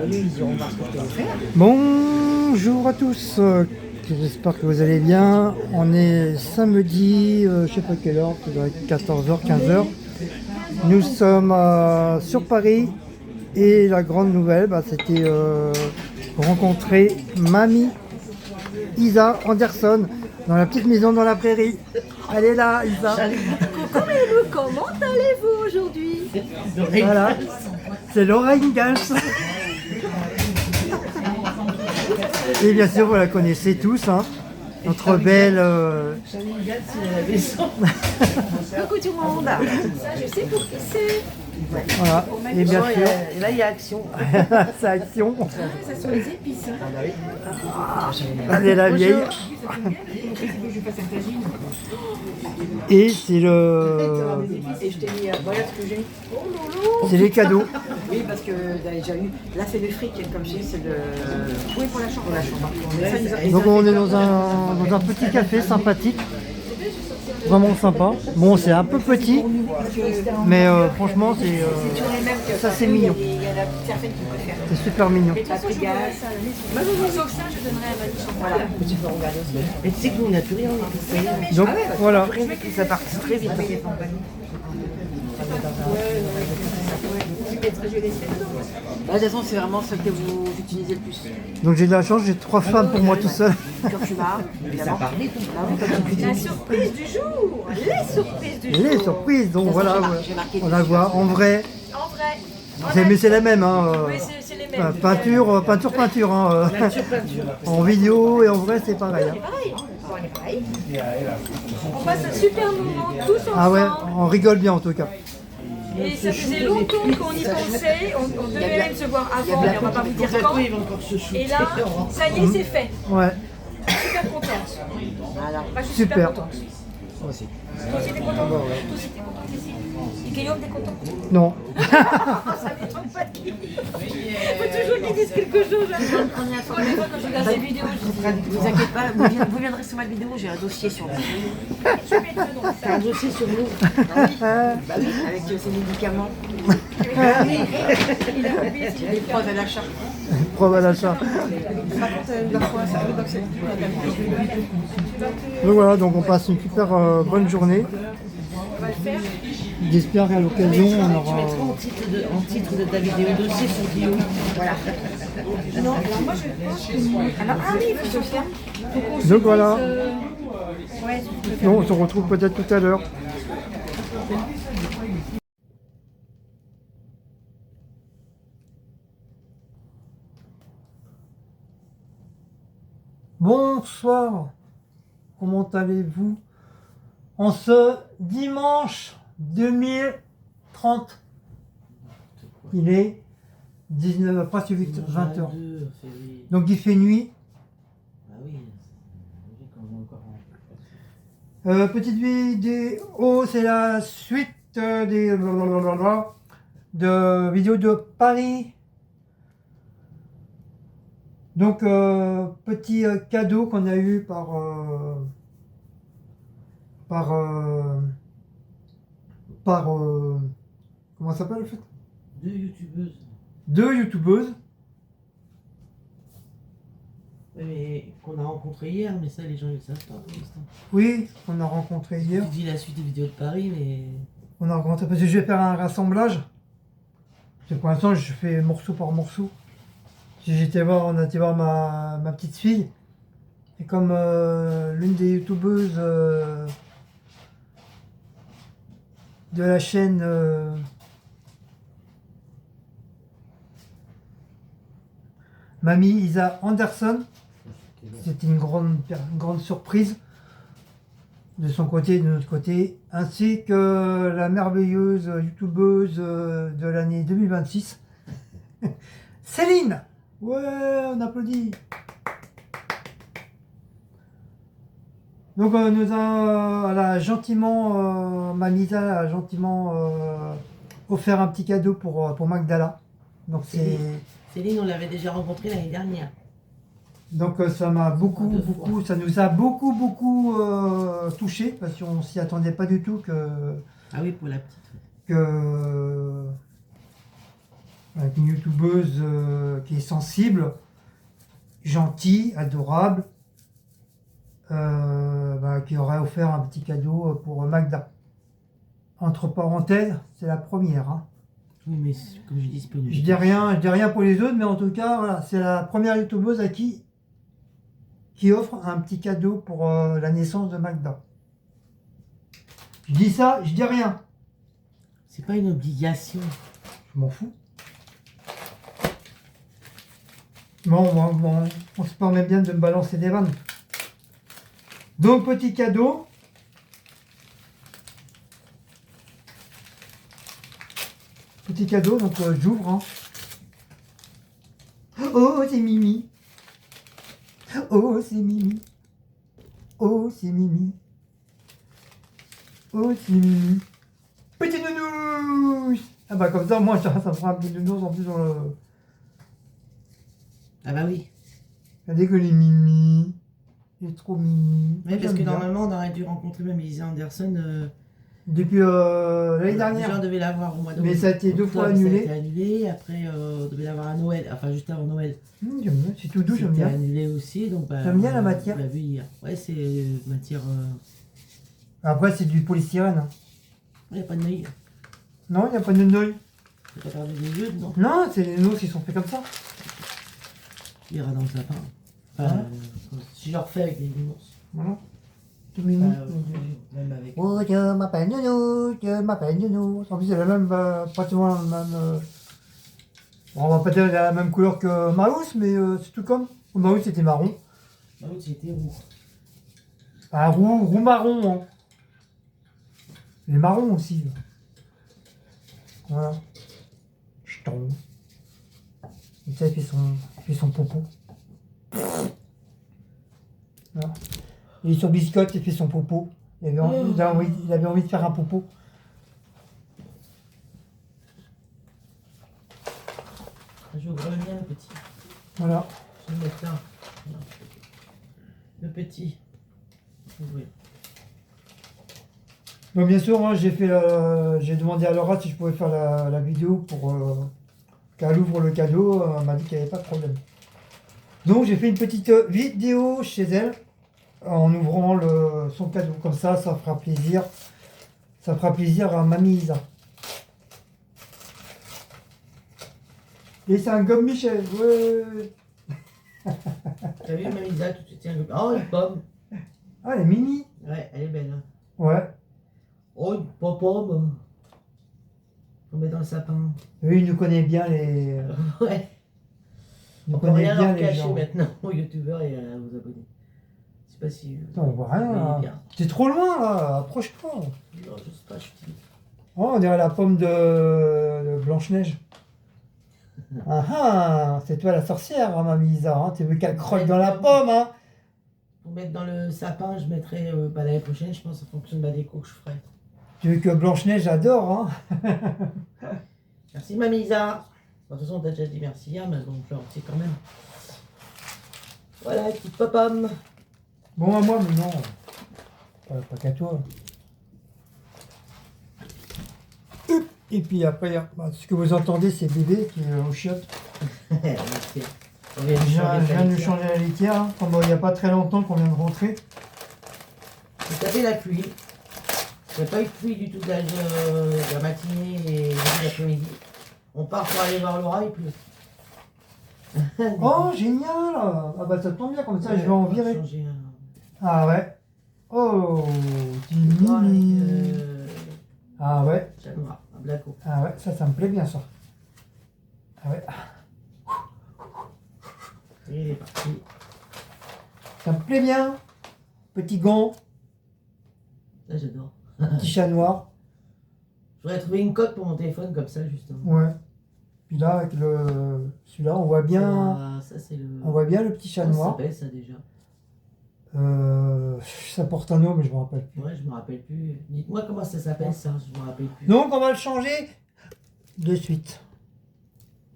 curieux, ils iront voir ce que je peux vous faire. Bonjour à tous, j'espère que vous allez bien. On est samedi, je sais pas quelle heure, ça doit être 14h, 15h. Nous sommes sur Paris et la grande nouvelle, c'était rencontrer Mamie Isa Anderson dans la petite maison dans la prairie. Elle est là, Isa. Coucou Melou, comment allez-vous aujourd'hui? Voilà, c'est Lorraine Gals. Et bien sûr, vous la connaissez tous, hein. Notre belle... Coucou tout le monde. Ça, je sais pour qui c'est. Voilà, et bien sûr, Et là, il y a action. sa action. Ça sont les épices. Elle est la vieille. Et c'est le... Et je t'ai mis, voilà ce que j'ai. C'est les cadeaux. Oui, parce que t'as déjà eu. Là, c'est le fric, comme je dis, c'est le. Oui, pour la chambre. Pour la chambre. Ça, ils ont- Donc on est dans un petit café sympathique. Vraiment sympa. Bon, c'est un peu petit, mais franchement, c'est Sur les mêmes que ça, c'est mignon. Il y a la petite certaine qui préfère. C'est super mignon. Paprika. Sauf ça, je donnerai à Manu. Voilà, tu peux regarder aussi. Mais tu sais que nous, on n'a plus rien, on est payé. Donc voilà. Ça part très vite. Là, de toute façon, c'est vraiment celle que vous utilisez le plus. Donc j'ai de la chance, j'ai 3 femmes pour moi tout seul. Curcuma, évidemment. Ah oui, comme tu cuisines. La surprise du jour. Les surprises du jour. Les surprises, donc voilà, j'ai marqué on la voit en vrai. En vrai. Mais c'est la même, hein. Oui, c'est les mêmes. Peinture, hein. En vidéo et en vrai, c'est pareil. Hein. Pareil. On est pareil. On passe un super moment tous ensemble. Ah ouais, on rigole bien en tout cas. Et ça faisait longtemps qu'on y pensait. On devait même se voir avant, mais on va pas vous dire quand. Et là, ça y est, c'est fait. Ouais, Je suis super contente. Voilà. Moi, je suis Super. super contente. Toi aussi, t'es contente? Toi aussi, t'es contente ici? Et Guillaume, t'es content? non. Ça m'étonne pas de qui. Il faut toujours qu'ils disent quelque chose. Première fois quand je regarde ces vidéos, Ne vous inquiétez pas, vous viendrez sur ma vidéo, j'ai un dossier sur vous. je mets le nom. T'as un dossier sur nous. Bah oui, avec ces médicaments. Il a oublié si Des preuves à l'achat. Preuve à l'achat. Donc voilà, donc on passe une super bonne journée. on va le faire. J'espère qu'à l'occasion, on Tu aura... mettras en titre de ta vidéo dossier sur Guillaume. Voilà. Non, alors moi je pense que. Alors, ah oui, il faut se faire. Faut qu'on se Donc voilà. dise, ouais, je peux faire. Donc on se retrouve peut-être tout à l'heure. Bonsoir, comment allez-vous en ce dimanche 2030? Il est 19, presque 20h. Donc il fait nuit. Petite vidéo, c'est la suite de vidéos de Paris. Donc, petit cadeau qu'on a eu par comment ça s'appelle en fait? Deux youtubeuses. Oui, mais qu'on a rencontré hier, mais ça les gens ils savent pas pour l'instant. Oui, on a rencontré hier. Tu dis la suite des vidéos de Paris, mais. On a rencontré parce que je vais faire un rassemblage. Parce que pour l'instant, je fais morceau par morceau. On a été voir ma petite fille. Et comme l'une des youtubeuses de la chaîne Mamie Isa Anderson, c'était une grande surprise de son côté et de notre côté, ainsi que la merveilleuse youtubeuse de l'année 2026, Céline. Ouais, on applaudit. Donc elle a gentiment, Mamisa a gentiment offert un petit cadeau pour Magdala. Donc Céline, on l'avait déjà rencontrée l'année dernière. Donc ça m'a ça nous a beaucoup touché parce qu'on s'y attendait pas du tout Ah oui, pour la petite. que avec une youtubeuse qui est sensible, gentille, adorable, qui aurait offert un petit cadeau pour Magda. Entre parenthèses, c'est la première. Hein. Oui, mais comme je dis, c'est pas une Je dis rien pour les autres, mais en tout cas, voilà, c'est la première youtubeuse à qui offre un petit cadeau pour la naissance de Magda. Je dis ça, je dis rien. C'est pas une obligation. Je m'en fous. Bon, on se permet bien de me balancer des vannes. Donc, petit cadeau. Petit cadeau, donc j'ouvre. Hein. Oh, c'est Mimi. Oh, c'est Mimi. Oh, c'est Mimi. Oh, c'est Mimi. Petit nounours. Ah bah comme ça, moi, ça me fera un petit nounours en plus dans le... Ah bah oui. Regardez que les Mimi. Il est trop Mimi. Oui, parce J'aime que bien. normalement, on aurait dû rencontrer même Lisa Anderson. Depuis l'année Déjà, dernière. on devait l'avoir au mois de Mais ça a été deux fois Ça a annulé. été annulé. Après, on devait l'avoir à Noël. Enfin, juste avant Noël. J'aime bien, c'est tout doux, j'aime C'était bien. annulé aussi. Donc, bah, J'aime bien la matière. On l'a vu hier. Ouais, c'est matière. Après, c'est du polystyrène. Hein. Il n'y a pas de neuil. Non, il n'y a pas de nouilles. Tu pas perdu des yeux dedans. Non, c'est les nounours qui sont faits comme ça. Il ira dans le sapin. Enfin, Ouais. si je le refais avec des nounours. Voilà. Tout mimi. Même avec. Oh, je m'appelle Nounours, je m'appelle Nounours. En plus, elle a même, pratiquement la même... bon, on va pas dire qu'elle a la même couleur que Maus, mais c'est tout comme. Maus, c'était marron. Bah oui, c'était roux. Ah, roux marron. Hein. Les marrons aussi. Là. Voilà. Je tombe. Et ça, il fait son popo. Voilà. Il est sur biscotte, il fait son popo. Il avait envie de faire un popo. Je vais ouvrir le mien, le petit. Voilà. Je vais le mettre là. Voilà. Le petit. Ouvrir. Donc bien sûr, moi j'ai demandé à Laura si je pouvais faire la vidéo pour qu'elle ouvre le cadeau. Elle m'a dit qu'il n'y avait pas de problème. Donc j'ai fait une petite vidéo chez elle en ouvrant son cadeau. Comme ça fera plaisir. Ça fera plaisir à Mamie Isa. Et c'est un gomme Michel. Ouais. T'as vu, même Isa, tout de suite, tiens, oh, une pomme. Ah, elle est mini. Ouais, elle est belle. Hein. Ouais. Oh, une pomme. On met dans le sapin. Oui, il nous connaît bien les. Ouais. Il nous On peut connaît rien bien leur les cacher gens. maintenant aux youtubeurs et aux abonnés. Je sais pas si. Attends, on voit rien vous voyez là. bien. T'es trop loin là. Approche-toi. Non, je sais pas, je suis timide. Oh, on dirait la pomme de Blanche-Neige. Ah ah, c'est toi la sorcière, hein, Mamie Isa. Hein. Tu veux qu'elle croque dans la pomme, hein. Pour mettre dans le sapin, je mettrai l'année prochaine, je pense, en fonction de la déco que je ferai. Tu veux que Blanche-Neige adore, hein. Merci, Mamie Isa. Bon, de toute façon, on t'a déjà dit merci hier, mais bon, je le retire quand même. Voilà, petite pomme. Bon, à moi, mais non. Pas qu'à toi. Et puis après, ce que vous entendez, c'est bébé qui est au chiottes. Merci. On Je vient de changer viens de la changer la litière, hein, comme il n'y a pas très longtemps qu'on vient de rentrer. J'ai tapé la pluie. Il n'y a pas eu de pluie du tout de la matinée et de l'après-midi. On part pour aller voir Laura, il pleut. Oh, génial. Ah bah ça tombe bien, comme ça je vais en virer. Changer Ah ouais. Oh, du mini. Ah ouais. Chat noir, un blaco. Ah ouais, ça me plaît bien ça. Ah ouais. Et il est parti. Ça me plaît bien. Petit gant, Là, j'adore. petit chat noir. J'aurais trouvé une coque pour mon téléphone comme ça, justement. Ouais. Puis là, avec celui-là, on voit bien. Ça, c'est le. On voit bien le petit chat Comment ça noir. s'appelle ça déjà? Ça porte un nom, mais je me rappelle plus. Ouais, je me rappelle plus. Dites-moi comment ça s'appelle ça, je me rappelle plus. Donc on va le changer de suite.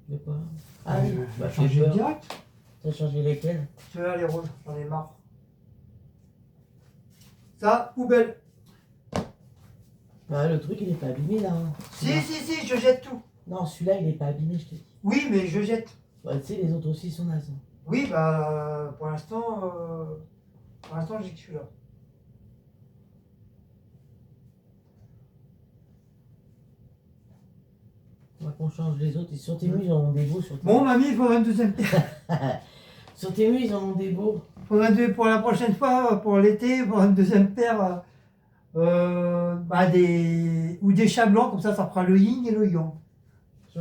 Je sais pas. Ah oui, je tu vas vais changer changer direct. Tu vas changer lesquels? Ceux-là, les roses, j'en ai marre. Ça, poubelle. Ouais, le truc il est pas abîmé là. Si, je jette tout. Non, celui-là, il est pas abîmé, je te dis. Oui, mais je jette. Bah, tu sais, les autres aussi sont nazes. Oui, bah pour l'instant, j'ai que celui-là. On va qu'on change les autres. Et sur tes murs, ils en ont des beaux. Bon, mamie, il faudra une deuxième paire. Sur tes murs, ils en ont des beaux. Pour la prochaine fois, pour l'été, il faudra une deuxième paire. Ou des chats blancs, comme ça fera le yin et le yang.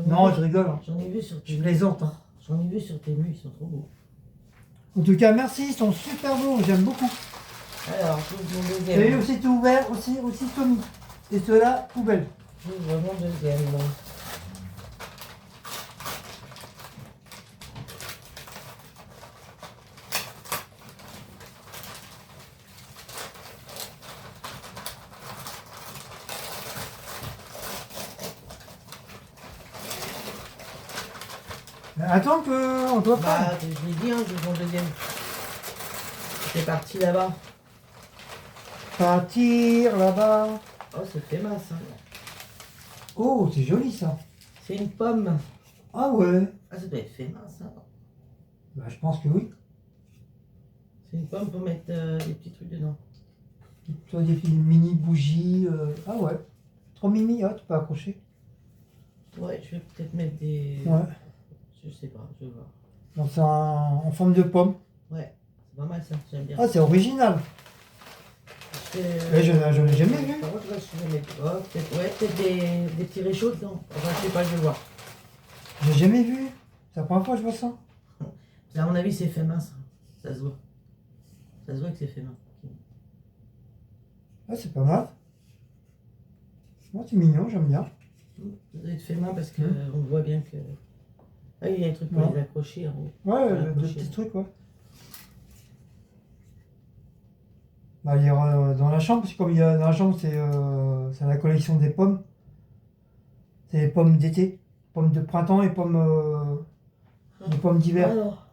Non, je rigole. J'en ai vu sur tes Je plaisante. Hein. J'en ai vu sur tes murs, ils sont trop beaux. En tout cas, merci, ils sont super beaux, j'aime beaucoup. Alors, j'ouvre mon Vous deuxième. avez aussi tout ouvert, aussi Tommy. Et ceux-là, poubelle. J'ouvre mon deuxième. Attends qu'on doit pas. Bah, je l'ai dit, hein, j'ouvre mon deuxième. C'est parti là-bas. Partir là-bas. Oh, ça fait mince. Hein. Oh, c'est joli ça. C'est une pomme. Ah ouais. Ah, ça doit être fait mince. Hein. Bah, je pense que oui. C'est une pomme pour mettre des petits trucs dedans. Toi, des mini bougies. Ah ouais. Trop mimi, tu peux accrocher. Ouais, je vais peut-être mettre des... Ouais. Je sais pas, je vais voir. Donc c'est en forme de pomme. Ouais, c'est pas mal ça, j'aime bien. Ah, c'est original. Mais je l'ai jamais vu. Par contre, là, je vais mettre... Oh, peut-être des petits réchauds dedans. Enfin, je sais pas, je vais voir. J'ai jamais vu. C'est la première fois que je vois ça. À mon avis, c'est fait mince. Ça se voit. Ça se voit que c'est fait mince. Ah, c'est pas mal. Moi, c'est mignon, j'aime bien. Ça doit être fait main parce qu'on voit bien que... Ah, il y a un truc pour les accrocher en haut. Ouais, deux petits trucs, ouais. Bah, il y aura dans la chambre, parce que comme il y a dans la chambre, c'est la collection des pommes. C'est les pommes d'été, pommes de printemps et pommes d'hiver. Alors,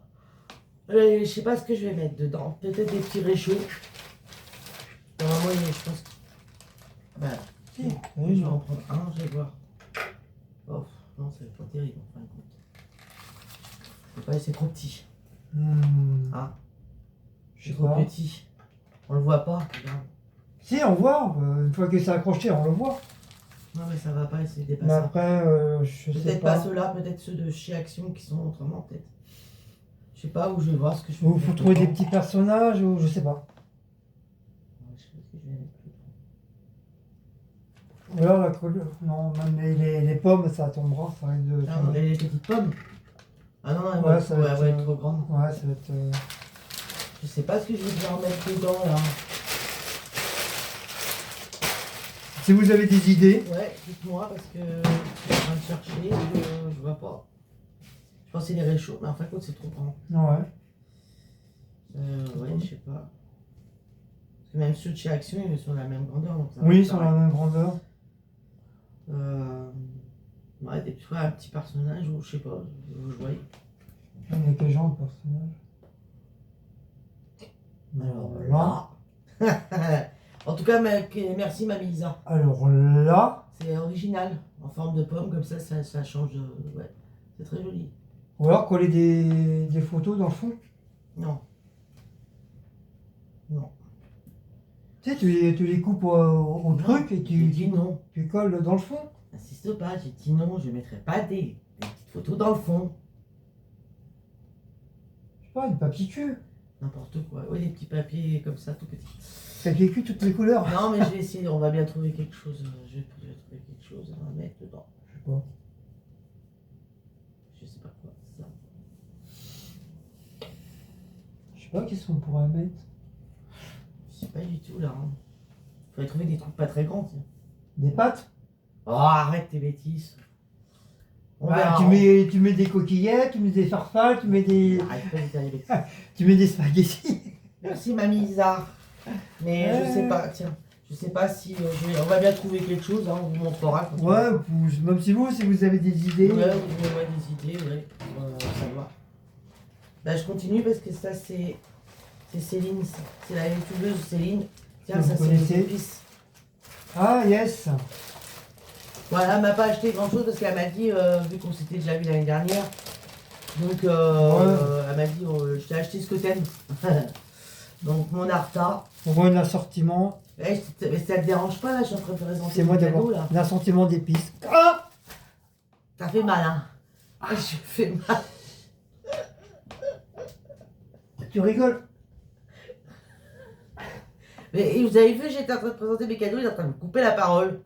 je sais pas ce que je vais mettre dedans. Peut-être des petits réchauds. Normalement, je pense que... Bah, Si, je vais en prendre un, je vais voir. Oh, non, c'est pas terrible en fin de compte. Je sais pas, c'est trop petit. Ah, Je sais trop pas. petit. On le voit pas, regarde. Si, on voit. Une fois que c'est accroché, on le voit. Non, mais ça va pas, c'est Mais dépassé. après, je sais Peut-être pas. pas ceux-là, peut-être ceux de chez Action qui sont autrement, peut-être. Je sais pas où je vais voir ce que je fais. Ou faut trouver des petits personnages, ou je sais pas. Je sais pas ce que je vais mettre. Ou alors la couleur. Non, même les pommes, ça tombera, ça risque de. Ah, on a les petites pommes. Ah non, elle Ouais, va, ça elle va va être, être trop grande. Ouais, ça va être. Je sais pas ce que je vais devoir mettre dedans là. Si vous avez des idées. Ouais, dites-moi parce que je suis en train de chercher, je vois pas. Je pensais les réchauds, mais en fin de compte c'est trop grand. Ouais. Ouais, je sais pas. Parce que même ceux de chez Action, ils sont de la même grandeur. Donc ça Oui, va ils sont pareil. la même grandeur. Ouais, des fois un petit personnage ou je sais pas, je voyais. Il y a quel genre de personnage? Alors là. En tout cas, merci Mamie Isa. Alors là. C'est original, en forme de pomme, comme ça change. Ouais, c'est très joli. Ou alors coller des photos dans le fond. Non. Non. Tu sais, tu les coupes au truc et J'ai dit non. tu colles dans le fond. Insiste pas, j'ai dit non, je mettrai pas des petites photos dans le fond. Je sais pas, du papier cul. N'importe quoi. Ouais, des petits papiers comme ça, tout petits. Papier cul, toutes les couleurs. Non, mais je vais essayer, on va bien trouver quelque chose. Je vais trouver quelque chose à mettre dedans. Je sais pas. Je sais pas quoi, ça. Je sais pas, qu'est-ce qu'on pourrait mettre. Je sais pas du tout là. Hein. Faudrait trouver des trucs pas très grands, tiens. Des pâtes. Oh, arrête tes bêtises. On Bah, verra. tu mets des coquillettes, tu mets des farfales, tu mets des Arrête pas de dire les bêtises. tu mets des spaghettis. Merci Mamie Isa. Mais je sais pas, tiens. Je sais pas si on va bien trouver quelque chose, hein, on vous montrera. Quand Ouais, même si vous avez des idées. Ouais, vous donnez-moi des idées, ouais, pour savoir. Bah, je continue parce que ça, c'est Céline, ça. C'est la youtubeuse Céline. Tiens, Que ça, vous c'est les connaissez. épices. Ah yes. Voilà, elle m'a pas acheté grand chose parce qu'elle m'a dit, vu qu'on s'était déjà vu l'année dernière, donc elle m'a dit, je t'ai acheté ce que t'aimes. Donc mon Arta. On voit un assortiment. Mais ça te dérange pas là, je suis en train de te présenter C'est moi le cadeau d'abord. là. Un assortiment d'épices. Ah, Ça fait mal hein. Je fais mal. tu rigoles? Mais vous avez vu, j'étais en train de présenter mes cadeaux, il est en train de me couper la parole.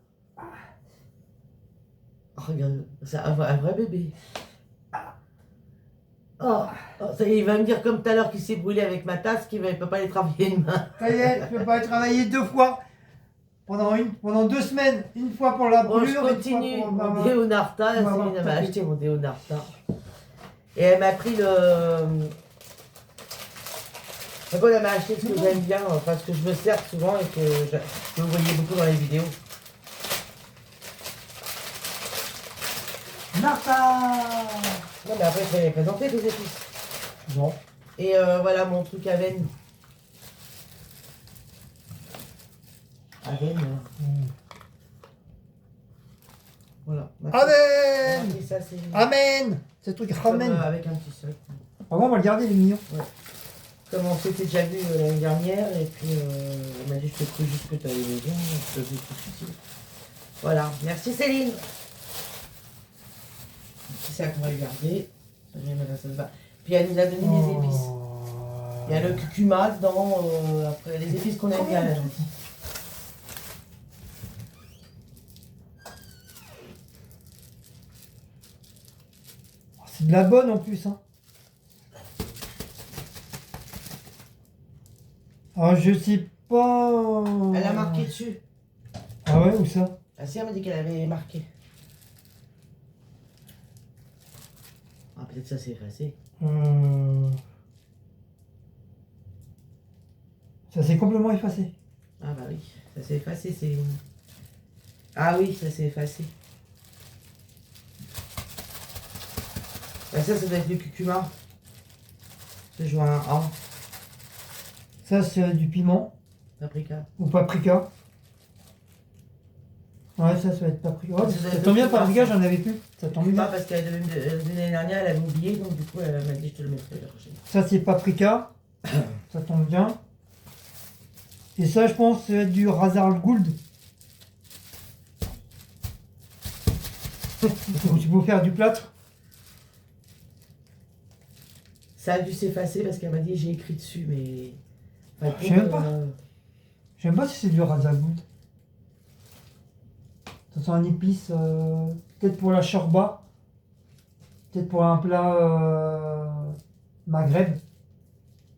Oh, regarde, c'est un vrai bébé. Oh, ça y est, il va me dire comme tout à l'heure qu'il s'est brûlé avec ma tasse qu'il ne peut pas aller travailler demain. Ça y est, tu peux pas travailler 2 fois. Pendant 2 semaines. Une fois pour la Bon, je brûlure. continue. Une fois pour Mon déo Narta, on va Céline m'a voir. acheté mon déo Narta. Et elle m'a pris le. D'abord, elle m'a acheté ce que j'aime bien, enfin ce que je me sers souvent et que vous voyez beaucoup dans les vidéos. Martha. Non, mais après, je vais les présenter, les épices. Bon. Et voilà mon truc à veine. À veine. Voilà. Amen. Et ça, c'est Amen. Ce truc comme, ramène. avec un petit sac. Ah bon, on va le garder, les mignons. Comme on s'était déjà vu l'année dernière, et puis elle m'a dit je te prie juste que tu avais besoin, je te fais tout de suite. Voilà, merci Céline. C'est ça qu'on va garder. Ça se va. Puis elle nous a donné des épices. Il y a le curcuma dedans, après les épices qu'on aime bien, elle a dit. C'est de la bonne en plus, hein. Ah, je sais pas. Elle a marqué dessus. Ah ouais, où ça? Ah si, elle m'a dit qu'elle avait marqué. Ah, peut-être ça s'est effacé. Ça s'est complètement effacé. Ah bah oui, ça s'est effacé, c'est... Ah oui, ça s'est effacé. Bah ça doit être le curcuma. Je joue un A. Ça, c'est du piment. Paprika. Ou paprika. Ouais, ça va être paprika. Ouais, Ça doit ça être tombe bien, le curcuma, paprika, ça. j'en avais plus. Ça tombe Pas bien. parce qu'elle devait me donner l'année dernière, elle avait oublié, donc du coup elle m'a dit je te le mettrai la prochaine. Ça, c'est paprika. Ça tombe bien. Et ça, je pense, ça va être du Razal Gould. Tu peux faire du plâtre. Ça a dû s'effacer parce qu'elle m'a dit j'ai écrit dessus, mais... Enfin, Je sais même pas. Je sais même pas si c'est du Razal Gould. Ça sent un épice, peut-être pour la shorba. Peut-être pour un plat maghreb.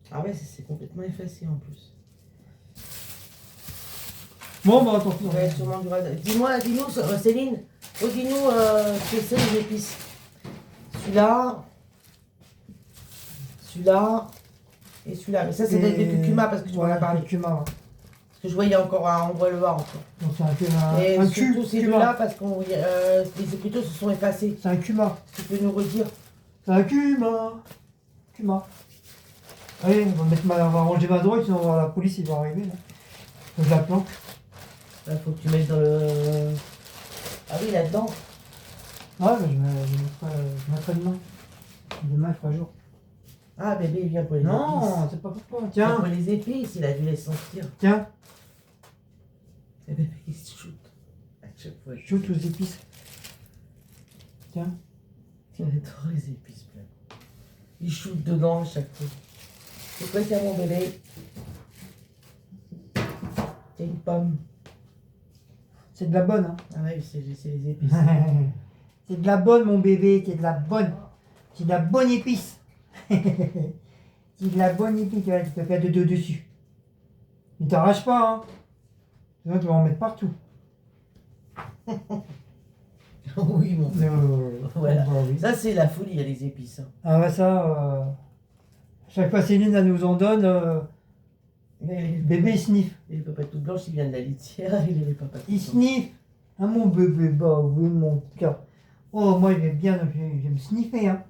Ah ouais, c'est complètement effacé en plus. Bon, bah attends. Ouais, sûrement du radar. Dis-nous, Céline, redis-nous ce que c'est les épices. Celui-là, et celui-là. Mais ça, c'est des curcuma parce que tu m'en as parlé. Curcuma, ouais. Parce que je voyais encore un, on voit le voir encore. Donc c'est Et un surtout ces cuma. deux-là parce qu'on les écriteaux se sont effacés. C'est un cuma. Tu peux nous redire? C'est un cuma. Cuma. Allez, on va ranger ma droite, sinon on va voir la police, il va arriver là. Donc, je la planque. Là, faut que tu mettes dans le... Ah oui, là-dedans. Ouais, mais je mettrai demain. Demain, il fera jour. Ah, bébé, il vient pour les épices. Non, c'est pas pour toi. Il vient Tiens, pour les épices, il a dû les sentir. tiens, Et bébé, il se shoot. À chaque fois. shoot aux épices. Tiens. Il adore les épices, plein. Il shoot dedans à chaque fois. C'est quoi ça, mon bébé? C'est une pomme. C'est de la bonne, hein. Ah ouais, c'est les épices. C'est de la bonne, mon bébé, c'est de la bonne. C'est de la bonne épice. C'est de la bonne épice, tu peux faire de deux dessus. Ne t'arrache pas, hein. Sinon, tu vas en mettre partout. Oui, mon bébé. Voilà. Oui. Ça, c'est la folie, il y a des épices. Hein. Ah ouais, ça, chaque fois Céline, elle nous en donne, Mais bébé, il sniffe. les papas tout blanches, il vient de la litière, il est les papas tout Il blancs. sniffe. Ah, mon bébé, bah oui, mon cœur. Oh, moi, je vais me sniffer, hein.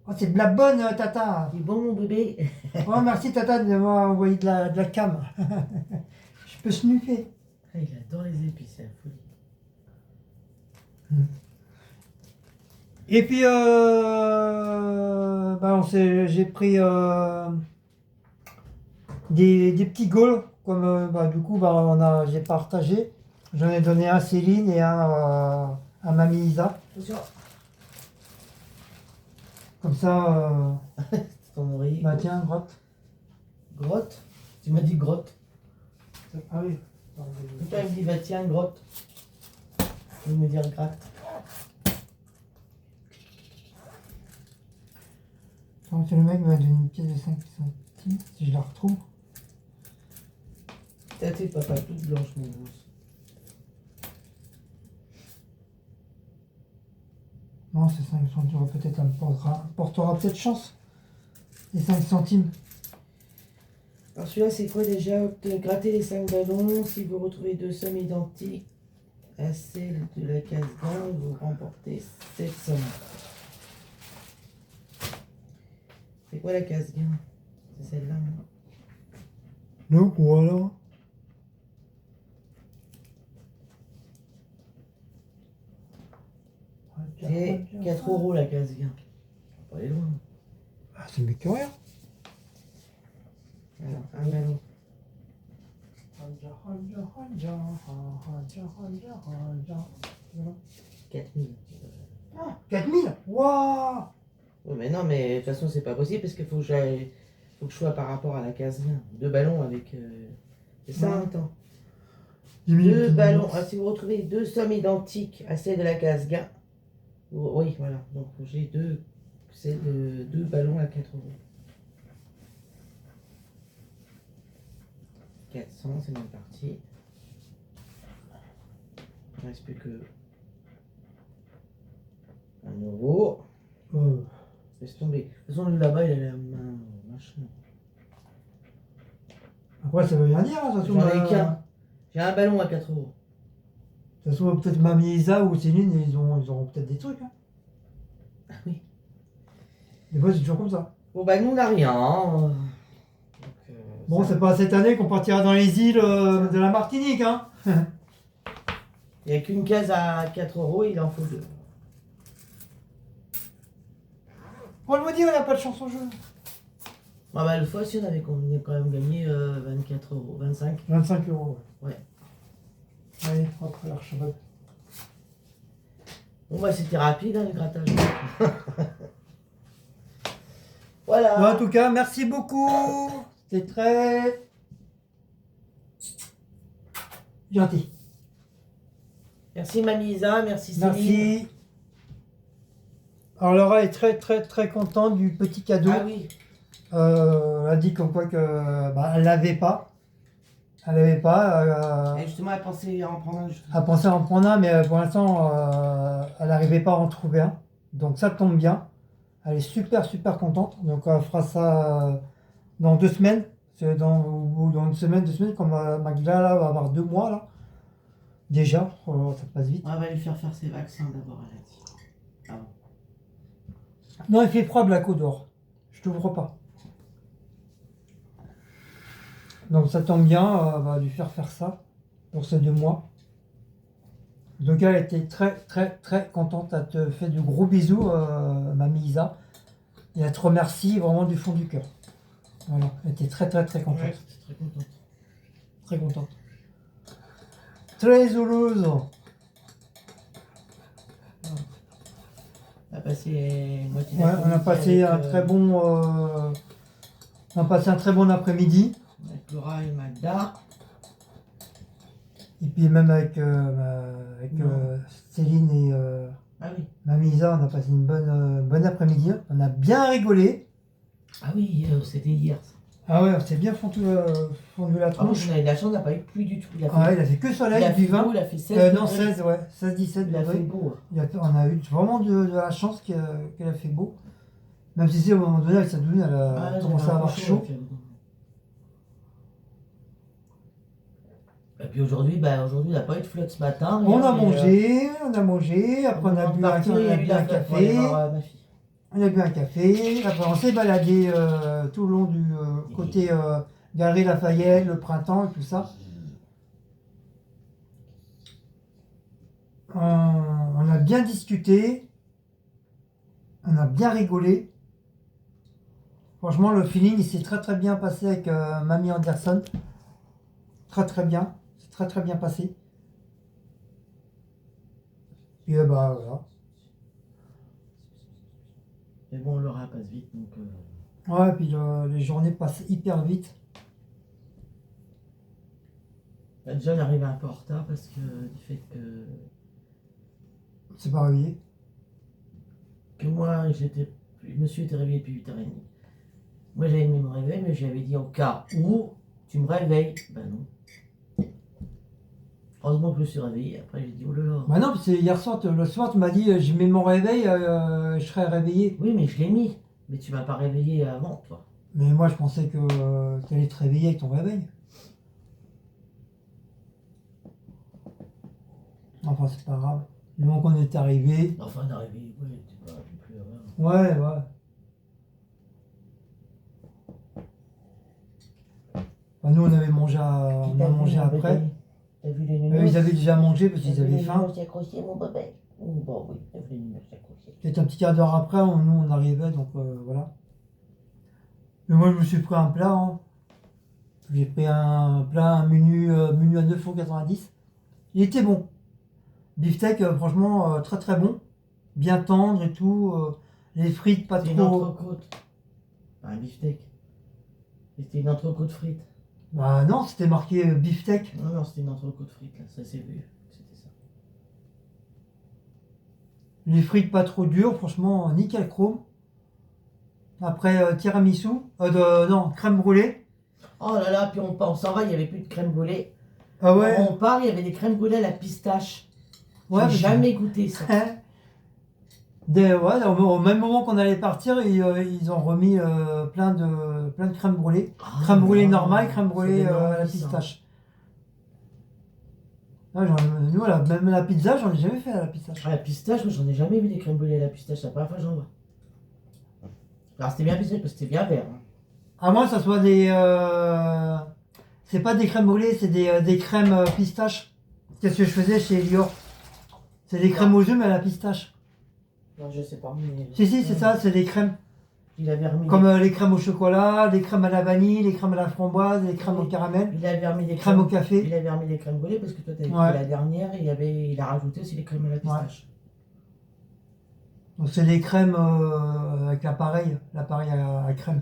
Oh, c'est de la bonne, Tata. Il est bon, mon bébé. Oh, merci, Tata, de m'avoir envoyé de la cam. Je peux sniffer. Ah, il adore les épices, c'est la folie. Et puis, j'ai pris des petits gaules, comme du coup, j'ai partagé. J'en ai donné un à Céline et un à Mamie Isa. Attention. Comme ça, C'est ton oreiller. bah tiens, grotte. Grotte. Tu m'as dit grotte. Ah oui. Toi, il me dit, bah tiens, grotte. Je vais me dire gratte. Donc, le mec m'a donné une pièce de 5 centimes, si je la retrouve. T'as tes papa toute blanche, mon gosse. Non, c'est 5 centimes, peut-être, elle me portera peut-être chance. Les 5 centimes. Alors celui-là, c'est quoi déjà? Gratter les 5 ballons. Si vous retrouvez 2 sommes identiques à celle de la case gain, vous remportez 7 sommes. C'est quoi la case gain? C'est celle-là, non? Donc voilà. C'est 4 € la case gain. On va pas aller loin. Ah, c'est mieux que rien. Alors, un ballon. 4000. Ah, 4000. Waouh. Ouais, mais non, mais de toute façon, c'est pas possible parce qu'il faut que faut que je sois par rapport à la case gain. 2 ballons avec. C'est ça, Ouais. attends. 10 000. 2 ballons. Ah, si vous retrouvez 2 sommes identiques à celle de la case gain. Oui, voilà. Donc j'ai 2 ballons à 4 €. 400, c'est mal parti. Il ne reste plus que 1 €. Laisse tomber. De toute façon, lui là-bas, il a la main machin. Après, ça veut rien dire. Hein, ça se J'en ai trouve, qu'un. J'ai un ballon à 4 €. ça se trouve, peut-être Mamie Isa ou Céline, ils auront peut-être des trucs. Hein. Ah oui. Des fois, c'est toujours comme ça. Bon, bah, nous, on n'a rien. Donc, Bon, ça- c'est pas cette année qu'on partira dans les îles de la Martinique. Hein. il n'y a qu'une case à 4 €, il en faut 2. On le dit, on n'a pas de chance au jeu. Ah bah, le fois, si on avait quand même gagné 24 €, 25. 25 €. Ouais. Allez, hop, l'archevêque. Bon, bah, c'était rapide, hein, le grattage. Voilà. Bon, en tout cas, merci beaucoup. C'était très gentil. Merci Mamie Isa, merci Céline. Merci. Alors Laura est très très très contente du petit cadeau. Ah oui. Elle a dit comme quoi que elle l'avait pas. Elle l'avait pas. Et justement, elle pensait en prendre un. Elle pensait en prendre un, mais pour l'instant, elle n'arrivait pas à en trouver un. Donc ça tombe bien. Elle est super super contente. Donc elle fera ça dans 2 semaines. C'est dans une semaine, 2 semaines, comme Magda là, va avoir 2 mois là. Déjà, ça passe vite. On va lui faire ses vaccins d'abord, elle a dit. Ah bon. Non, il fait froid, Blaco dehors. Je t'ouvre pas. Donc ça tombe bien, on va lui faire ça pour ces 2 mois. Donc elle était très très très contente. Elle te fait de gros bisous, Mamie Isa. Et elle te remercie vraiment du fond du cœur. Voilà, elle était très très très contente. Ouais, j'étais très contente. Très contente. Très heureuse. On a passé une moitié Ouais, on a passé un très bon, on a passé un très bon après-midi. avec Laura et Magda. Et puis même avec, Céline et Ah oui. Mamie Isa, on a passé une bonne après-midi. On a bien rigolé. Ah oui, c'était hier. Ça. Ah ouais, on s'est bien fondu la Par contre, tronche. on a eu de la chance, on n'a pas eu de pluie du tout. Il a fait, Ah ouais, il a fait que soleil, il a du fait vin. beau, il a fait 16 Non, degrés. 16, ouais. 16-17 Il a fait degrés. beau. On a eu vraiment de la chance qu'elle a fait beau. Même si c'est au moment donné, avec sa douille, elle a Ah, commencé j'avais à un avoir peu chaud. Et puis aujourd'hui, on n'a pas eu de flotte ce matin. On a mais, mangé, après on a bu partir, il y a eu la flotte pour café. aller voir, ma fille. On a bu un café, après on s'est baladé tout le long du côté Galerie Lafayette, le printemps et tout ça. On a bien discuté, on a bien rigolé. Franchement, le feeling il s'est très très bien passé avec Mamie Anderson. Très très bien, c'est très très bien passé. Et bah voilà. Mais bon, l'heure passe vite, donc... Ouais, puis les journées passent hyper vite. Bah, déjà, on est arrivé un peu en retard parce que du fait C'est pas réveillé. que moi, le monsieur était réveillé depuis 8h30. Moi, j'avais mis mon réveil, mais j'avais dit au cas où tu me réveilles. Ben non. Heureusement que je me suis réveillé. Après, j'ai dit oh là là. Bah non, parce que hier soir, le soir, tu m'as dit je mets mon réveil, je serai réveillé. Oui, mais je l'ai mis. Mais tu m'as pas réveillé avant, toi. Mais moi, je pensais que tu allais te réveiller avec ton réveil. Enfin, c'est pas grave. Le moment qu'on est arrivé. Enfin, d'arriver, oui, tu pas plus avant. Ouais, ouais. Bah, nous, on avait mangé, on a mangé après. T'as vu les Eux, nounours? ils avaient déjà mangé parce qu'ils avaient faim. T'as accroché, mon bébé. Bon, oui, t'as vu les nounours accrochés. Peut-être un petit quart d'heure après, nous, on arrivait, donc voilà. Mais moi, je me suis pris un plat. Hein. J'ai pris un plat, un menu à 9,90 €. Il était bon. Beefsteak, franchement, très très bon. Bien tendre et tout. Les frites, pas C'était une trop. entrecôte. Pas un beefsteak. C'était une entrecôte frite. Bah non, c'était marqué beefsteak. Non, non, c'était une entrecôte frite, là. Ça s'est vu. C'était ça. Les frites pas trop dures, franchement, nickel chrome. Après, tiramisu. Non, crème brûlée. Oh là là, puis on s'en va, il n'y avait plus de crème brûlée. Ah ouais. On part, il y avait des crèmes brûlées à la pistache. Ouais, J'ai jamais goûté ça. Ouais, au même moment qu'on allait partir, ils ont remis plein de crème brûlée. Crème brûlée normale, crème brûlée à la pistache. Ah, nous, même la pizza, j'en ai jamais fait à la pistache. À la pistache, moi j'en ai jamais vu des crèmes brûlées à la pistache, c'est la première fois que j'en vois. Alors c'était bien pistache parce que c'était bien vert. Hein. À moins que ça soit des. C'est pas des crèmes brûlées, c'est des crèmes pistache. Qu'est-ce que je faisais chez Elior? C'est des crèmes aux œufs, mais à la pistache. Non, je sais pas. Mais... Si, c'est ça, c'est des crèmes. Il avait remis Comme les crèmes au chocolat, les crèmes à la vanille, les crèmes à la framboise, les crèmes au caramel, il avait remis des crèmes au café. Il avait remis des crèmes brûlées parce que toi t'avais Ouais. pris la dernière et il a rajouté aussi les crèmes à la pistache. Donc c'est des crèmes avec l'appareil à crème.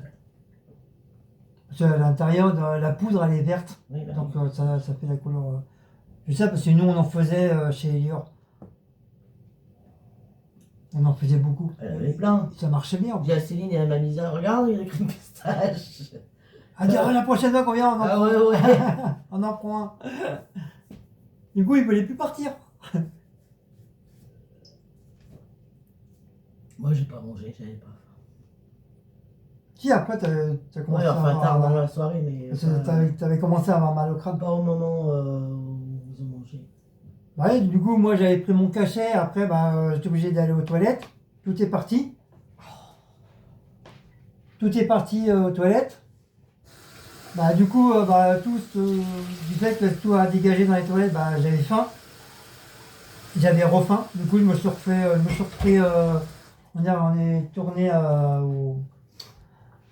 Parce qu'à l'intérieur, la poudre elle est verte, Oui, bah, donc ça fait la couleur. Je sais parce que nous on en faisait chez Elior. On en faisait beaucoup. elle avait plein. Ça marchait bien. On dit à Céline et à Mamisa, regarde, il y a des crèmes pistache. Ah, dire, la prochaine fois qu'on vient, on en Ah prend ouais, ouais. on en prend un. Du coup, il voulait plus partir. Moi j'ai pas mangé, j'avais pas faim. Si, après, t'as commencé Ouais, à enfin tard dans avoir. la soirée, mais Parce que t'avais commencé à avoir mal au crâne. pas au moment où ils ont mangé. Ouais, du coup, moi j'avais pris mon cachet, après j'étais obligé d'aller aux toilettes. Tout est parti. Tout est parti aux toilettes. Du coup, du fait que tout a dégagé dans les toilettes, j'avais faim. J'avais refaim. Du coup, je me suis repris, on est tourné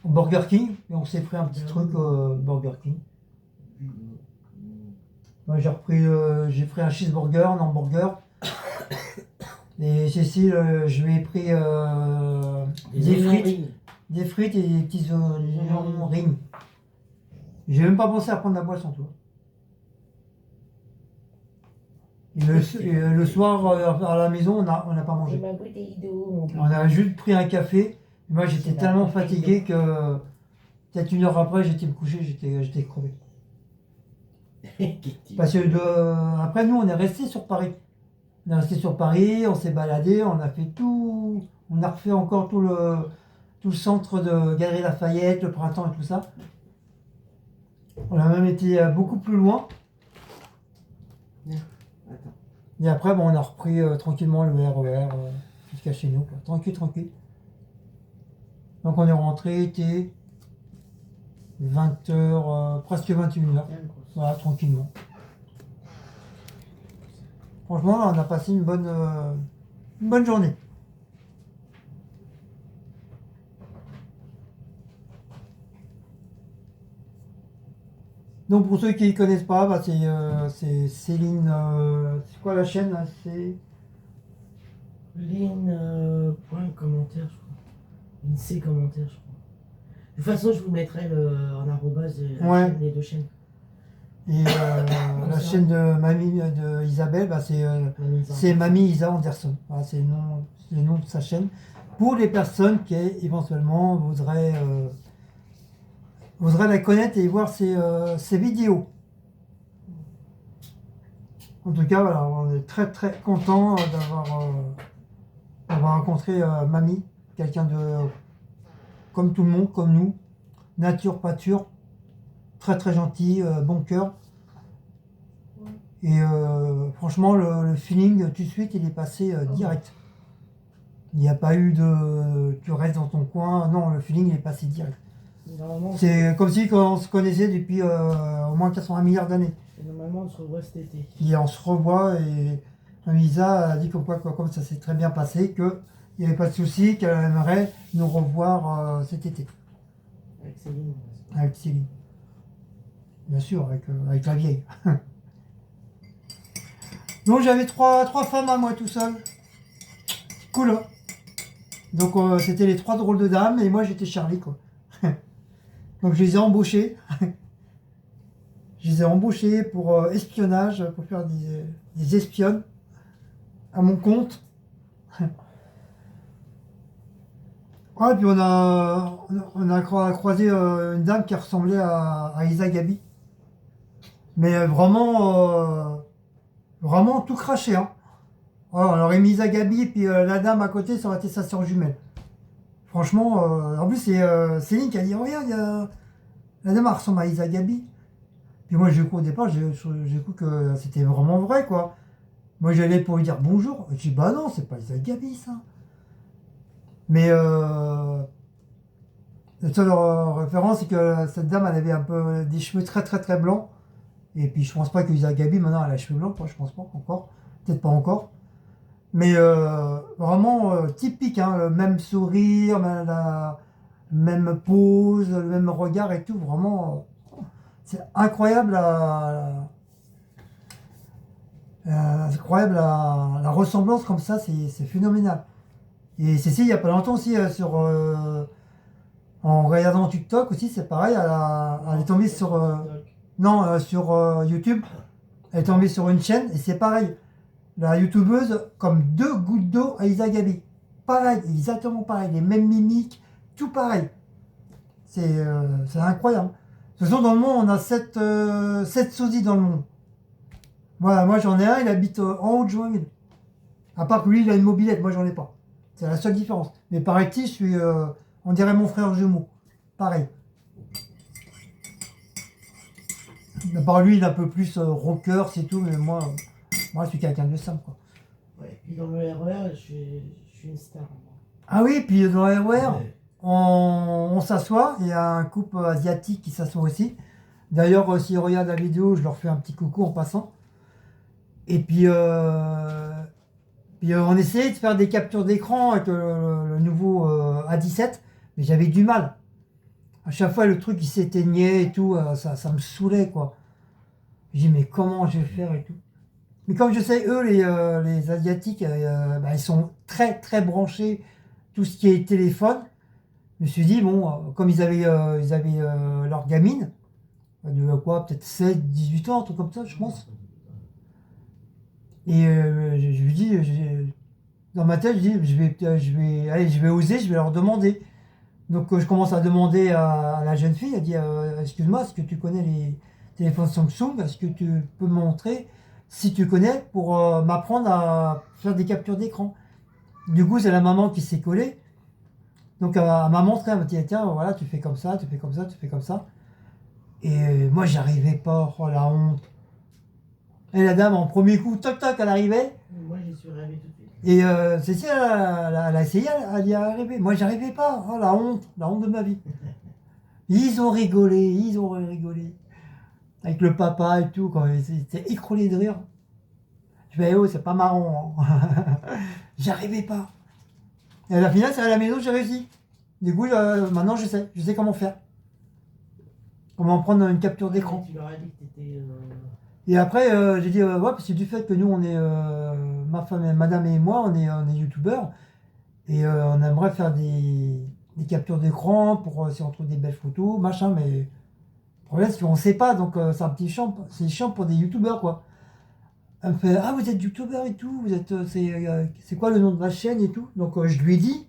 au Burger King et on s'est pris un petit truc Burger King. J'ai pris un cheeseburger, un hamburger. Et Cécile, je lui ai pris des frites et des petits oignons ring. J'ai même pas pensé à prendre la boisson, toi. Et le soir, à la maison, on n'a pas mangé. On a juste pris un café. Et moi, j'étais tellement fatigué que peut-être une heure après, j'étais me coucher, j'étais crevé. Parce que après, nous, on est resté sur Paris. On est resté sur Paris, on s'est baladé, on a fait tout. On a refait encore tout le centre de Galerie Lafayette, le printemps et tout ça. On a même été beaucoup plus loin. Attends. Et après, on a repris tranquillement le RER jusqu'à chez nous. Quoi. Tranquille. Donc on est rentré, il était 20h, presque 21h. Voilà, tranquillement. Franchement, là, on a passé une bonne bonne journée. Donc pour ceux qui ne connaissent pas, bah, c'est Céline, c'est quoi la chaîne là? C'est Point commentaire, je crois. Lincé commentaire, je crois. De toute façon, je vous mettrai en arrobase les deux chaînes. Et la chaîne de Mamie de Isabelle, bah, c'est Mamie Isa Anderson. Voilà, c'est le nom de sa chaîne. Pour les personnes qui éventuellement voudraient la connaître et voir ses vidéos. En tout cas, voilà, on est très très content d'avoir rencontré Mamie, quelqu'un de comme tout le monde, comme nous, nature pâture, très très gentil, bon cœur. Et franchement, le feeling tout de suite, il est passé direct. Il n'y a pas eu de tu restes dans ton coin, non, le feeling il est passé direct. C'est comme si on se connaissait depuis au moins 80 milliards d'années. Normalement, on se revoit cet été. Et on se revoit et Lisa a dit comme ça s'est très bien passé, qu'il n'y avait pas de souci, qu'elle aimerait nous revoir cet été. Avec Céline. Avec Céline. Bien sûr, avec la vieille. Donc j'avais trois femmes à moi tout seul. Cool. Hein. Donc c'était les 3 drôles de dames et moi j'étais Charlie quoi. Donc je les ai embauchés. Je les ai embauchés pour espionnage, pour faire des espionnes à mon compte. Ouais, et puis on a croisé une dame qui ressemblait à Isa Gabi. Mais vraiment tout craché. Hein. Voilà, on aurait mis Isa Gabi et puis la dame à côté, ça aurait été sa sœur jumelle. Franchement, en plus c'est Céline qui a dit, regarde, la dame elle ressemble à Isa Gabi. Puis moi, au départ, j'ai cru que c'était vraiment vrai, quoi. Moi, j'allais pour lui dire bonjour. Je dis, bah non, c'est pas Isa Gabi, ça. Mais la seule référence, c'est que cette dame, elle avait un peu des cheveux très, très, très blancs. Et puis, je pense pas que Isa Gabi, maintenant, elle a les cheveux blancs, quoi. Je pense pas encore. Peut-être pas encore. Mais vraiment typique, hein. Le même sourire, même pose, le même regard et tout. Vraiment... c'est incroyable la ressemblance comme ça, c'est phénoménal. Et Cécile, il n'y a pas longtemps aussi, en regardant TikTok aussi, c'est pareil, elle est tombée sur, sur YouTube, elle est tombée sur une chaîne et c'est pareil. La youtubeuse, comme 2 gouttes d'eau à Isa Gabi. Pareil, exactement pareil, les mêmes mimiques, tout pareil. C'est incroyable. De toute façon, dans le monde, on a 7 sosies dans le monde. Voilà, moi j'en ai un, il habite en haut de Joinville. À part que lui, il a une mobilette, moi j'en ai pas. C'est la seule différence. Mais paraît-il, je suis, on dirait mon frère jumeau. Pareil. À part lui, il est un peu plus rocker, c'est tout, mais moi je suis quelqu'un de simple, quoi. Ouais, puis dans le RER, je suis une star. Moi. Ah oui, puis dans le RER, Ouais. on s'assoit, il y a un couple asiatique qui s'assoit aussi. D'ailleurs, s'ils regardent la vidéo, je leur fais un petit coucou en passant. Et puis, on essayait de faire des captures d'écran avec le nouveau A17, mais j'avais du mal. À chaque fois, le truc il s'éteignait et tout, ça me saoulait, quoi. J'ai dit, mais comment je vais faire et tout. Mais comme je sais, eux, les Asiatiques, ils sont très, très branchés, tout ce qui est téléphone. Je me suis dit, bon, comme ils avaient leur gamine, de quoi, peut-être 16, 18 ans, un truc comme ça, je pense. Et je lui dis, dans ma tête, je dis, je vais oser, je vais leur demander. Donc je commence à demander à la jeune fille, elle dit, excuse-moi, est-ce que tu connais les téléphones Samsung? Est-ce que tu peux me montrer si tu connais pour m'apprendre à faire des captures d'écran? Du coup, c'est la maman qui s'est collée. Donc elle m'a montré, elle m'a dit, tiens, voilà, tu fais comme ça, tu fais comme ça, tu fais comme ça. Et moi, j'arrivais pas, oh la honte. Et la dame, en premier coup, toc toc, elle arrivait. Moi, j'y suis rêvé tout de suite. Et Cécile, elle a essayé, elle y est arrivée. Moi, j'arrivais pas, oh la honte de ma vie. Ils ont rigolé. Avec le papa et tout, quand ils étaient écroulés de rire. Je fais, oh, c'est pas marrant. Hein. J'arrivais pas. Et à la finale, c'est à la maison que j'ai réussi. Du coup, maintenant, je sais comment faire. Comment prendre une capture d'écran. Tu leur as dit que t'étais... Et après, j'ai dit, ouais, parce que du fait que nous, on est, ma femme, madame et moi, on est youtubeurs. Et on aimerait faire des captures d'écran pour si on trouve des belles photos, machin. Mais le problème, c'est qu'on ne sait pas. Donc, c'est un petit champ. C'est chiant pour des youtubeurs, quoi. Elle me fait, ah, vous êtes youtubeur et tout. Vous êtes, c'est quoi le nom de ma chaîne et tout. Donc, je lui ai dit.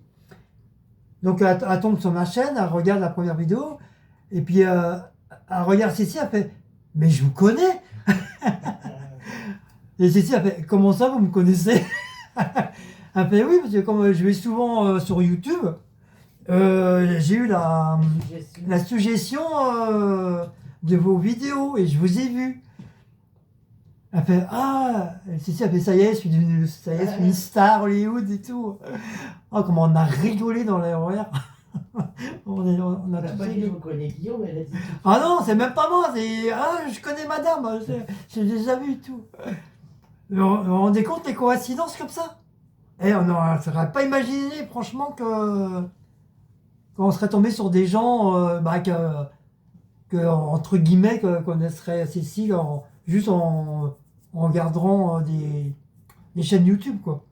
Donc, elle tombe sur ma chaîne, elle regarde la première vidéo. Et puis, elle regarde Cécile, elle fait, mais je vous connais. Et Cécile, elle fait, comment ça, vous me connaissez? Elle fait, oui, parce que comme je vais souvent sur YouTube, j'ai eu la suggestion de vos vidéos et je vous ai vu. Elle fait, ah, Cécile, elle fait, ça y est, je suis une star Hollywood et tout. Oh, comment on a rigolé dans l'aéroport. on a pas dit, je connais Guillaume, elle a dit. Ah non, c'est même pas moi, c'est, ah, je connais madame, j'ai déjà vu et tout. Vous vous rendez compte les coïncidences comme ça? Et on n'aurait pas imaginé, franchement, qu'on serait tombé sur des gens entre guillemets, connaisseraient Cécile juste en regardant des chaînes YouTube, quoi.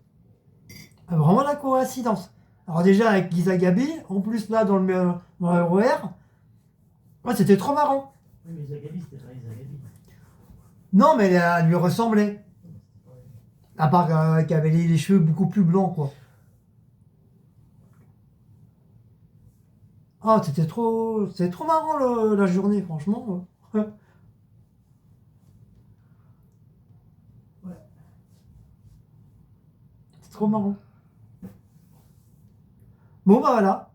Vraiment la coïncidence. Alors déjà avec Lisa Gabi, en plus là dans le RER, ouais, c'était trop marrant. Oui, mais Lisa Gabi, c'était pas Lisa Gabi. Non, mais elle lui ressemblait. À part qu'elle avait les cheveux beaucoup plus blancs, quoi. Ah, c'était trop marrant la journée, franchement. Ouais. C'est trop marrant. Bon, bah voilà.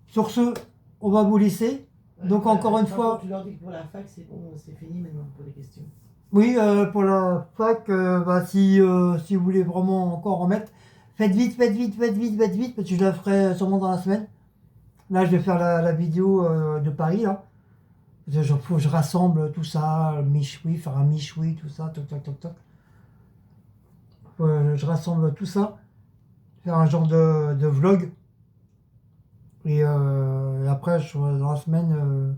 Sur ce, on va vous laisser. Donc, encore une fois. Tu leur dis que pour la fac, c'est bon, c'est fini maintenant pour les questions. Oui, pour la fac, si vous voulez vraiment encore en mettre, faites vite, parce que je la ferai sûrement dans la semaine. Là, je vais faire la vidéo de Paris, là. Faut que je rassemble tout ça, faire un michoui, tout ça, toc. Je rassemble tout ça, faire un genre de vlog. Et après, dans la semaine,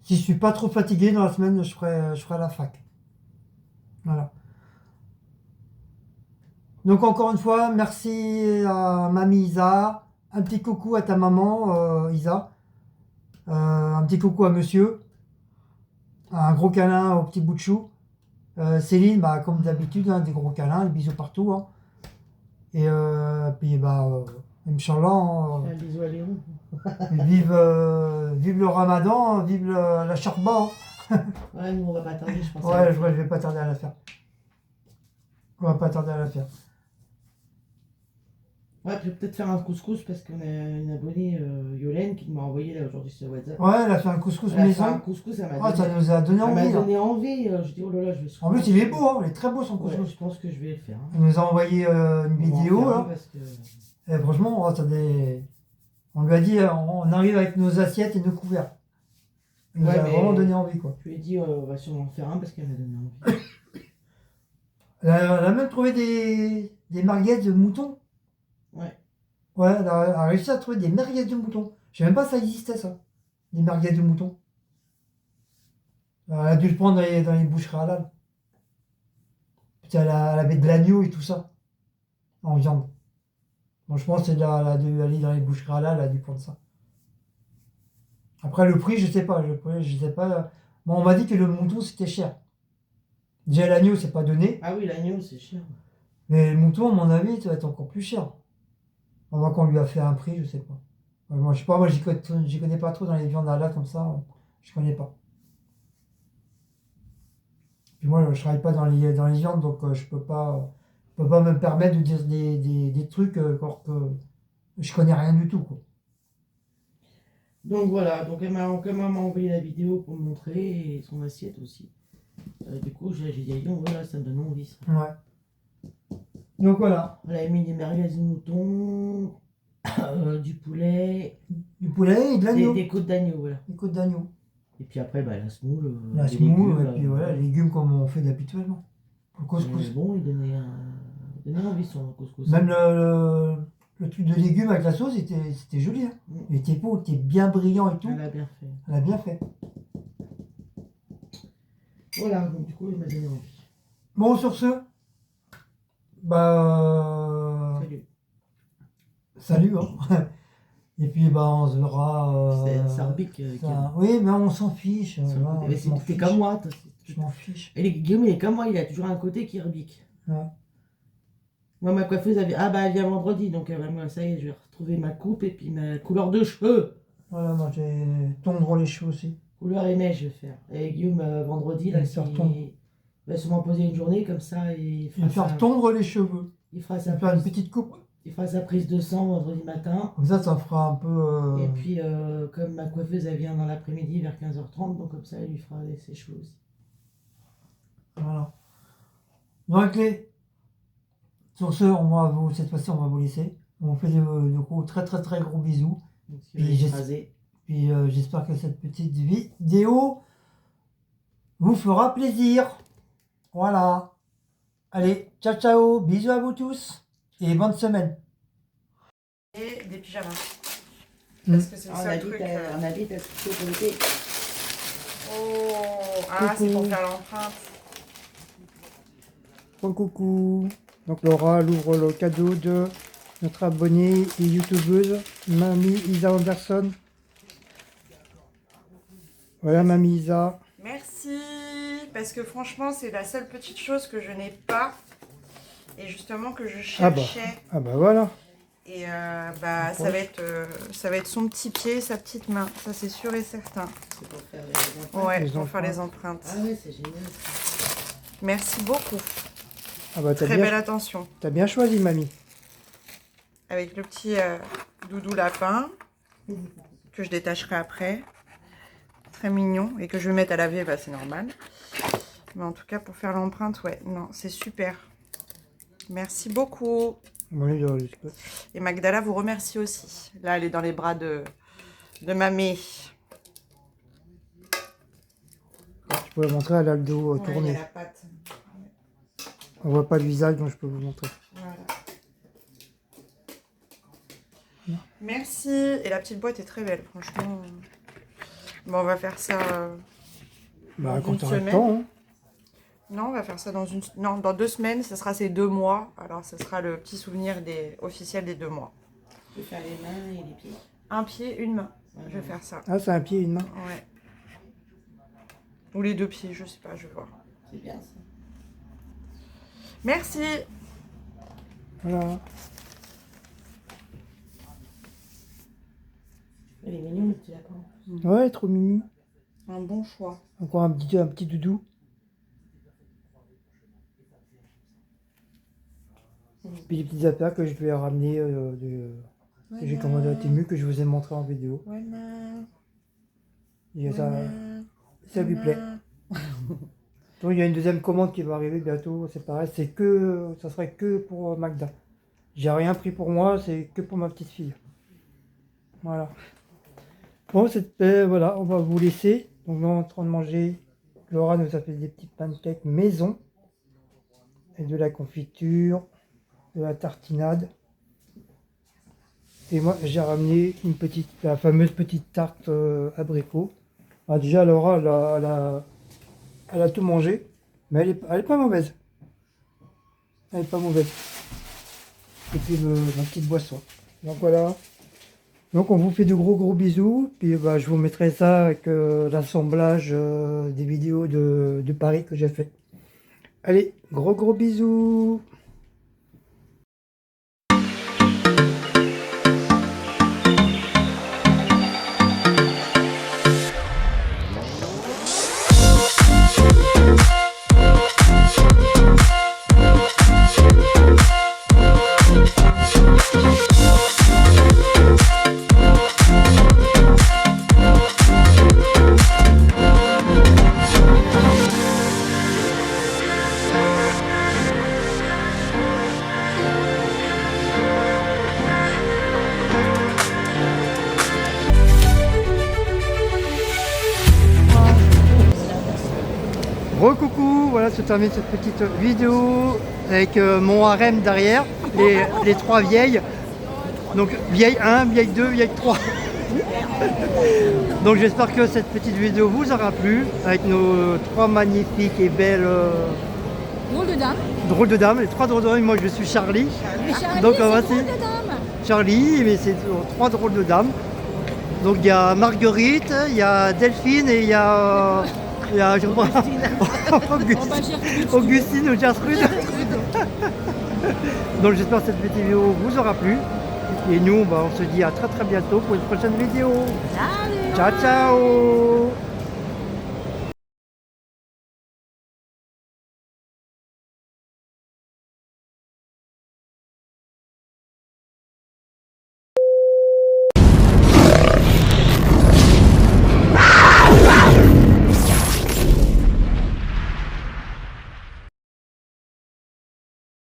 si je suis pas trop fatigué, dans la semaine, je ferai la fac. Voilà. Donc encore une fois, merci à mamie Isa. Un petit coucou à ta maman Isa. Un petit coucou à monsieur. Un gros câlin au petit bout de chou. Céline, comme d'habitude, hein, des gros câlins, des bisous partout. Hein. Et puis, Inch'Allah, Un bisou à Léon. vive le ramadan, vive la charba. Hein. Ouais, nous on va pas tarder, je pense. Ouais, je vais pas tarder à la faire. On va pas tarder à la faire. Ouais, je vais peut-être faire un couscous parce qu'on a une abonnée, Yolène, qui m'a envoyé là aujourd'hui sur WhatsApp. Ouais, elle a fait un couscous Elle a fait maison. un couscous, elle m'a Ça nous a donné elle m'a envie. Là. donné envie. Je dis, oh là là, je vais En plus, il est beau, hein, il est très beau son Ouais, couscous. je pense que je vais le faire. Hein. Il nous a envoyé une On va en vidéo. faire un Là. parce que... Et franchement, on lui a dit, on arrive avec nos assiettes et nos couverts. Il nous Ouais, a mais- vraiment donné envie, quoi. Je lui ai dit, on va sûrement en faire un parce qu'elle m'a donné envie. Elle a même trouvé des merguez de mouton. Ouais. Ouais, elle a réussi à trouver des merguez de mouton. Je savais même pas que ça existait, ça. Des merguez de mouton. Elle a dû le prendre dans les boucheries halal. Puis elle avait de l'agneau et tout ça. En viande. Bon, je pense qu'elle a dû aller dans les boucheries halal, elle a dû prendre ça. Après, le prix, je sais pas. Je sais pas. Bon, on m'a dit que le mouton, c'était cher. Déjà, l'agneau, c'est pas donné. Ah oui, l'agneau, c'est cher. Mais le mouton, à mon avis, ça va être encore plus cher. On voit qu'on lui a fait un prix, je sais pas. Moi, je sais pas, moi, j'y connais pas trop dans les viandes halal comme ça. Je connais pas. Puis moi, je travaille pas dans les viandes, donc je peux pas me permettre de dire des trucs alors que je connais rien du tout, quoi. Donc voilà, donc elle m'a envoyé la vidéo pour me montrer et son assiette aussi. Du coup, j'ai dit, voilà, ça me donne envie. Ça. Ouais. Donc voilà. Elle a mis des merguez de mouton, du poulet, Du poulet et de l'agneau. des côtes d'agneau, voilà. Des côtes d'agneau. Et puis après, la semoule. La les semoule, légumes, et puis voilà, les légumes comme on fait d'habituellement. Le couscous. Bon, il donnait envie son couscous. Même le truc de légumes avec la sauce, c'était joli. Hein. Il était beau, il était bien brillant et tout. Elle a bien fait. Elle a bien fait. Voilà, donc du coup, il m'a donné envie. Bon, sur ce, bah. Salut. Salut. Hein. Et puis, bah, on se verra. C'est un bic. Oui, mais on s'en fiche. T'es comme moi. Toi. Je m'en fiche. Et Guillaume, il est comme moi, il a toujours un côté qui rebique. Ouais. Moi, ma coiffeuse avait. Ah, bah, elle vient vendredi, donc moi, ça y est, je vais retrouver ma coupe et puis ma couleur de cheveux. Voilà, moi, j'ai tondre les cheveux aussi. Couleur et mèche, je vais faire. Et Guillaume, vendredi, là, il va sûrement poser une journée comme ça. Et il va faire tondre les cheveux. Il fera faire une petite coupe. Il fera sa prise de sang vendredi matin. Comme ça fera un peu. Et puis, comme ma coiffeuse, elle vient dans l'après-midi vers 15h30, donc comme ça, elle lui fera ses cheveux aussi. Voilà. Donc, sur ce, cette fois-ci, on va vous laisser. On vous fait de gros, très très très gros bisous. Puis j'espère que cette petite vidéo vous fera plaisir. Voilà. Allez, ciao ciao, bisous à vous tous et bonne semaine. Et des pyjamas. Parce que c'est le on seul truc. On a dit parce que pour l'été. Oh, ah, c'est pour faire l'empreinte. Bon coucou. Donc Laura, elle ouvre le cadeau de notre abonnée et youtubeuse, Mamie Isa Anderson. Voilà Mamie Isa. Merci, parce que franchement, c'est la seule petite chose que je n'ai pas. Et justement que je cherchais. Ah bah voilà. Et bah, ça va être son petit pied, sa petite main. Ça, c'est sûr et certain. C'est pour faire les empreintes. Ouais, pour faire les empreintes. Ah ouais, c'est génial. Merci beaucoup. Ah bah, très belle attention. T'as bien choisi, mamie. Avec le petit doudou lapin que je détacherai après. Très mignon. Et que je vais mettre à laver, bah, c'est normal. Mais en tout cas, pour faire l'empreinte, ouais, non, c'est super. Merci beaucoup. Oui, et Magdala vous remercie aussi. Là, elle est dans les bras de mamie. Je peux vous montrer, elle a le dos tourné. Il y a la patte. On voit pas le visage, donc je peux vous montrer. Voilà. Merci. Et la petite boîte est très belle, franchement. Bon, on va faire ça bah, dans une semaine. Temps, hein. Non, on va faire ça dans 2 semaines. Ce sera ces 2 mois. Alors, ce sera le petit souvenir officiel des 2 mois. Tu peux faire les mains et les pieds. Un pied, une main. Je vais faire ça. Ah, c'est un pied et une main. Ouais. Ou les 2 pieds, je sais pas, je vais voir. C'est bien ça. Merci. Voilà. Elle est mignonne, le petit lapin. Ouais, trop mimi. Un bon choix. Encore un petit doudou. Puis les petites affaires que je vais ramener que j'ai commandé à Temu, que je vous ai montré en vidéo. Voilà. Et ça lui plaît. Donc il y a une deuxième commande qui va arriver bientôt, c'est pareil, ça serait que pour Magda. J'ai rien pris pour moi, c'est que pour ma petite fille. Voilà. Bon, voilà, on va vous laisser. Donc là, on est en train de manger. Laura nous a fait des petits pancakes maison. Et de la confiture, de la tartinade. Et moi, j'ai ramené la fameuse petite tarte abricot. Ah, déjà, Laura, elle a tout mangé, mais elle est pas mauvaise. Elle est pas mauvaise. Et puis ma petite boisson. Donc voilà. Donc on vous fait de gros bisous. Puis bah, je vous mettrai ça avec l'assemblage des vidéos de Paris que j'ai fait. Allez, gros bisous. termine cette petite vidéo avec mon harem derrière, les 3 vieilles. Donc vieille 1, vieille 2, vieille 3. Donc j'espère que cette petite vidéo vous aura plu avec nos 3 magnifiques et belles drôles de dames, les 3 drôles de dames. Moi je suis Charlie. Donc voici Charlie, mais c'est 3 drôles de dames. Donc il y a Marguerite, il y a Delphine et il y a je sais pas, Augustine ou Gertrude. Donc j'espère que cette petite vidéo vous aura plu. Et nous, on se dit à très bientôt pour une prochaine vidéo. Salut. Ciao ciao.